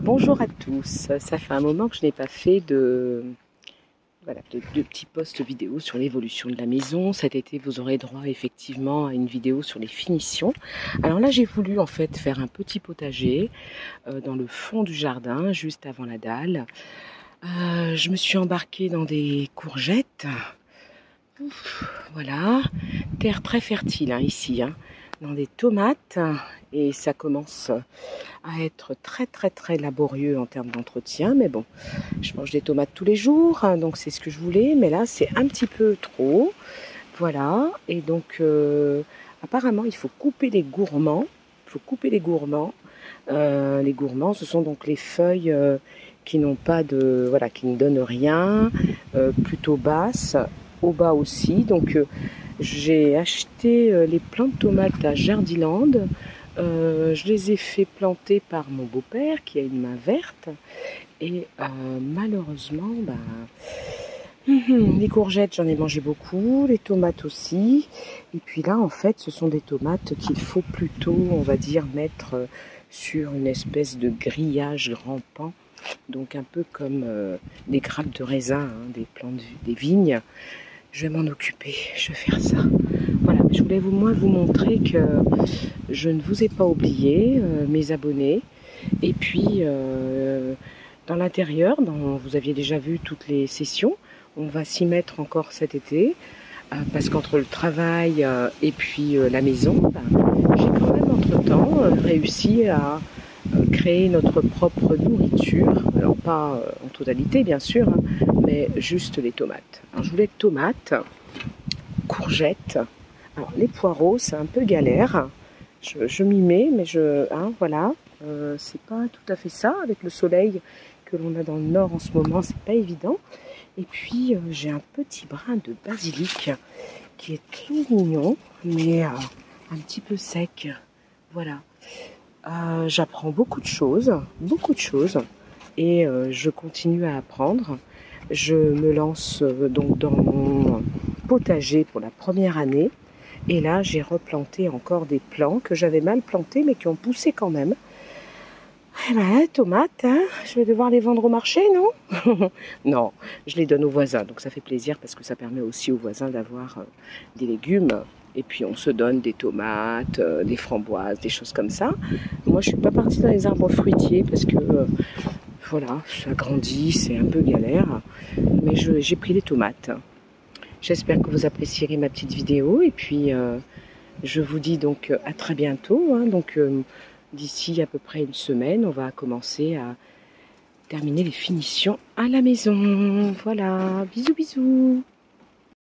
Bonjour à tous, ça fait un moment que je n'ai pas fait de petits posts vidéo sur l'évolution de la maison. Cet été vous aurez droit effectivement à une vidéo sur les finitions. Alors là j'ai voulu en fait faire un petit potager dans le fond du jardin, juste avant la dalle. Je me suis embarquée dans des courgettes. Voilà, terre très fertile ici, dans des tomates, et ça commence à être très laborieux en termes d'entretien, mais bon, je mange des tomates tous les jours, donc c'est ce que je voulais, mais là c'est un petit peu trop, voilà, et donc apparemment il faut couper les gourmands, les gourmands ce sont donc les feuilles qui n'ont pas de, voilà, qui ne donnent rien, plutôt basses, au bas aussi, donc j'ai acheté les plants de tomates à Jardiland. Je les ai fait planter par mon beau-père qui a une main verte et malheureusement les courgettes j'en ai mangé beaucoup, les tomates aussi, et puis là en fait ce sont des tomates qu'il faut plutôt, on va dire, mettre sur une espèce de grillage rampant, donc un peu comme des grappes de raisin, des plants des vignes. Je vais m'en occuper, je vais faire ça. Voilà, je voulais vous montrer que je ne vous ai pas oublié, mes abonnés. Et puis, dans l'intérieur, vous aviez déjà vu toutes les sessions. On va s'y mettre encore cet été. Parce qu'entre le travail et puis la maison, j'ai quand même entre-temps réussi à créer notre propre nourriture. Alors pas en totalité bien sûr, mais juste les tomates. Alors je voulais tomates, courgettes. Alors les poireaux c'est un peu galère. Je m'y mets, mais voilà, c'est pas tout à fait ça avec le soleil que l'on a dans le nord en ce moment, c'est pas évident. Et puis j'ai un petit brin de basilic qui est tout mignon, mais un petit peu sec. Voilà. J'apprends beaucoup de choses, et je continue à apprendre. Je me lance donc dans mon potager pour la première année, et là j'ai replanté encore des plants que j'avais mal plantés mais qui ont poussé quand même. Eh ben, tomates, je vais devoir les vendre au marché, non? Non, je les donne aux voisins, donc ça fait plaisir parce que ça permet aussi aux voisins d'avoir des légumes. Et puis on se donne des tomates, des framboises, des choses comme ça. Moi je suis pas partie dans les arbres fruitiers parce que voilà, ça grandit, c'est un peu galère. Mais j'ai pris des tomates. J'espère que vous apprécierez ma petite vidéo. Et puis je vous dis donc à très bientôt. Donc d'ici à peu près une semaine, on va commencer à terminer les finitions à la maison. Voilà, bisous bisous.